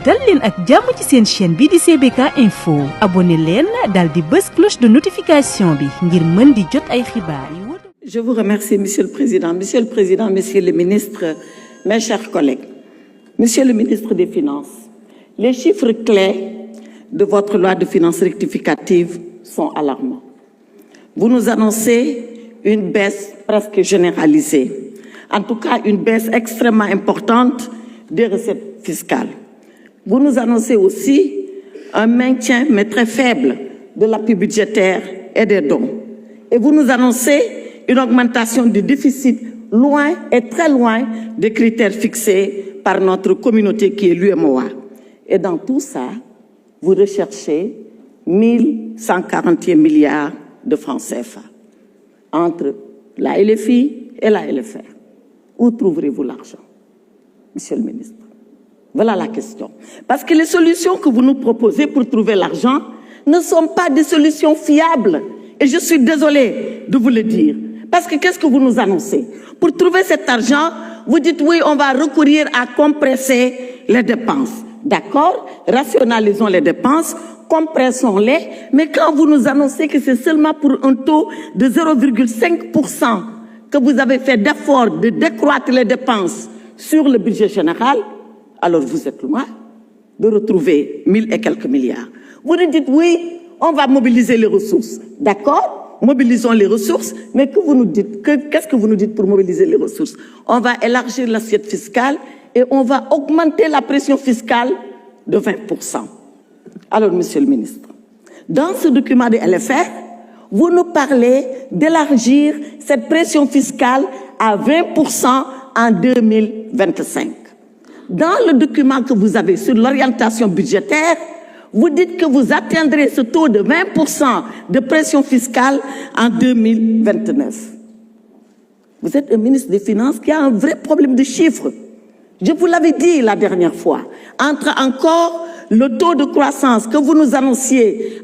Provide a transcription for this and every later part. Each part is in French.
dal leen ak jàmm ci seen chaîne bi di CBK Info abonné leen dal di bës cloche de notification bi ngir mën di jot ay xibaar yu wóor. Je vous remercie, Monsieur le Président, Messieurs les ministres, mes chers collègues. Monsieur le ministre des Finances, les chiffres clés de votre loi de finances rectificative sont alarmants. Vous nous annoncez une baisse presque généralisée, en tout cas une baisse extrêmement importante des recettes fiscales. Vous nous annoncez aussi un maintien, mais très faible, de l'appui budgétaire et des dons. Et vous nous annoncez une augmentation du déficit loin et très loin des critères fixés par notre communauté qui est l'UEMOA. Et dans tout ça, vous recherchez 1141 milliards de francs CFA entre la LFI et la LFR. Où trouverez-vous l'argent, Monsieur le ministre? Voilà la question. Parce que les solutions que vous nous proposez pour trouver l'argent ne sont pas des solutions fiables. Et je suis désolée de vous le dire. Parce que qu'est-ce que vous nous annoncez? Pour trouver cet argent, vous dites oui, on va recourir à compresser les dépenses. D'accord? Rationalisons les dépenses, compressons-les. Mais quand vous nous annoncez que c'est seulement pour un taux de 0,5% que vous avez fait d'effort de décroître les dépenses sur le budget général, alors vous êtes loin de retrouver 1000 et quelques milliards. Vous nous dites oui, on va mobiliser les ressources. D'accord? Mobilisons les ressources, mais que vous nous dites, qu'est-ce que vous nous dites pour mobiliser les ressources? On va élargir l'assiette fiscale et on va augmenter la pression fiscale de 20%. Alors, Monsieur le ministre, dans ce document de LFR, vous nous parlez d'élargir cette pression fiscale à 20% en 2025. Dans le document que vous avez sur l'orientation budgétaire, vous dites que vous atteindrez ce taux de 20% de pression fiscale en 2029. Vous êtes un ministre des Finances qui a un vrai problème de chiffres. Je vous l'avais dit la dernière fois. Entre encore le taux de croissance que vous nous annonciez,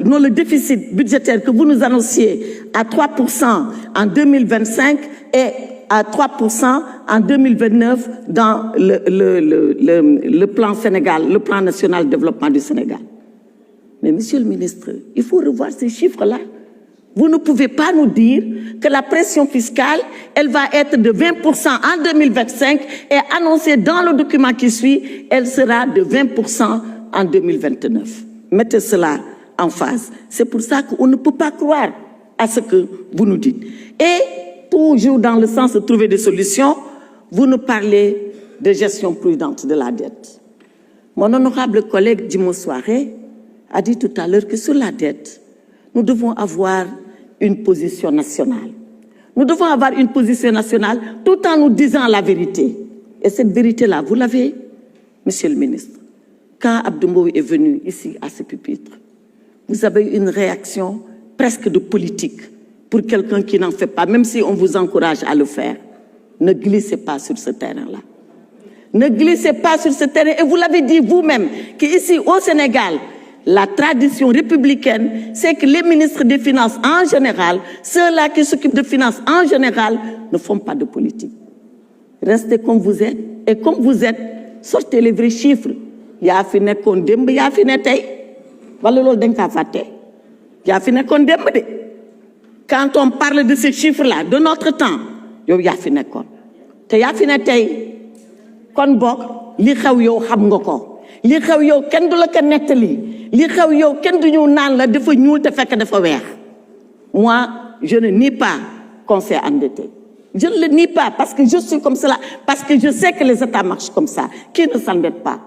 non, le déficit budgétaire que vous nous annonciez à 3% en 2025 et à 3% en 2029 dans le plan Sénégal, le plan national de développement du Sénégal. Mais Monsieur le ministre, il faut revoir ces chiffres-là. Vous ne pouvez pas nous dire que la pression fiscale, elle va être de 20% en 2025 et annoncée dans le document qui suit, elle sera de 20% en 2029. Mettez cela en phase. C'est pour ça qu'on ne peut pas croire à ce que vous nous dites. Et toujours dans le sens de trouver des solutions, vous nous parlez de gestion prudente de la dette. Mon honorable collègue Djimo Souaré a dit tout à l'heure que sur la dette, nous devons avoir une position nationale. Nous devons avoir une position nationale tout en nous disant la vérité. Et cette vérité-là, vous l'avez, Monsieur le ministre. Quand Abdou Mbow est venu ici à ce pupitre, vous avez eu une réaction presque de politique pour quelqu'un qui n'en fait pas, même si on vous encourage à le faire. Ne glissez pas sur ce terrain-là. Ne glissez pas sur ce terrain. Et vous l'avez dit vous-même, qu'ici au Sénégal, la tradition républicaine, c'est que les ministres des Finances en général, ceux-là qui s'occupent de finances en général, ne font pas de politique. Restez comme vous êtes. Et comme vous êtes, sortez les vrais chiffres. Ya fi nekkoon démb, ya fi ne tey. Wala loolu dañ ka fàtte. Ya fi nekkoon démb de. Quand on parle de ces chiffres-là, de notre temps, yow ya fi nekkoon. Te ya fi ne tey. Kon bok, li xew yow xam nga ko. Li xew yow kenn du la ko nettali. Li xew yow kenn du ñëw naan la dafa ñuul te fekk dafa weex. Moi, je ne nie pas qu'on s'est endetté. Je ne le nie pas parce que je suis comme cela, parce que je sais que les États marchent comme ça. Qui ne s'endette pas?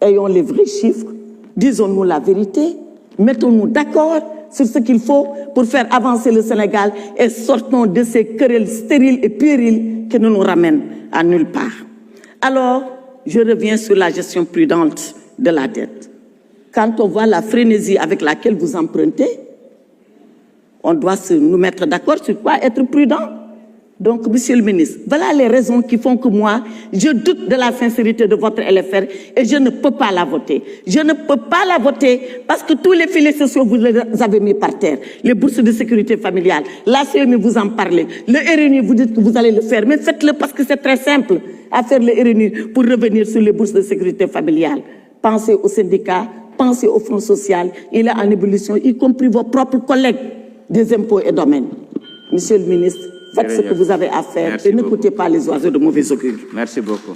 Ayons les vrais chiffres, disons-nous la vérité, mettons-nous d'accord sur ce qu'il faut pour faire avancer le Sénégal et sortons de ces querelles stériles et puériles qui ne nous ramènent à nulle part. Alors, je reviens sur la gestion prudente de la dette. Quand on voit la frénésie avec laquelle vous empruntez, on doit nous mettre d'accord sur quoi être prudent. Donc, Monsieur le ministre, voilà les raisons qui font que moi, je doute de la sincérité de votre LFR et je ne peux pas la voter. Je ne peux pas la voter parce que tous les filets sociaux, vous les avez mis par terre. Les bourses de sécurité familiale, la CMU, vous en parlez. Le RNU, vous dites que vous allez le faire, mais faites-le parce que c'est très simple. à faire le RNU pour revenir sur les bourses de sécurité familiale. Pensez aux syndicats, pensez au Fonds social, il est en ébullition, y compris vos propres collègues des impôts et domaines. Monsieur le ministre, faites ce que vous avez à faire et n'écoutez pas les oiseaux de mauvais augure. Merci beaucoup.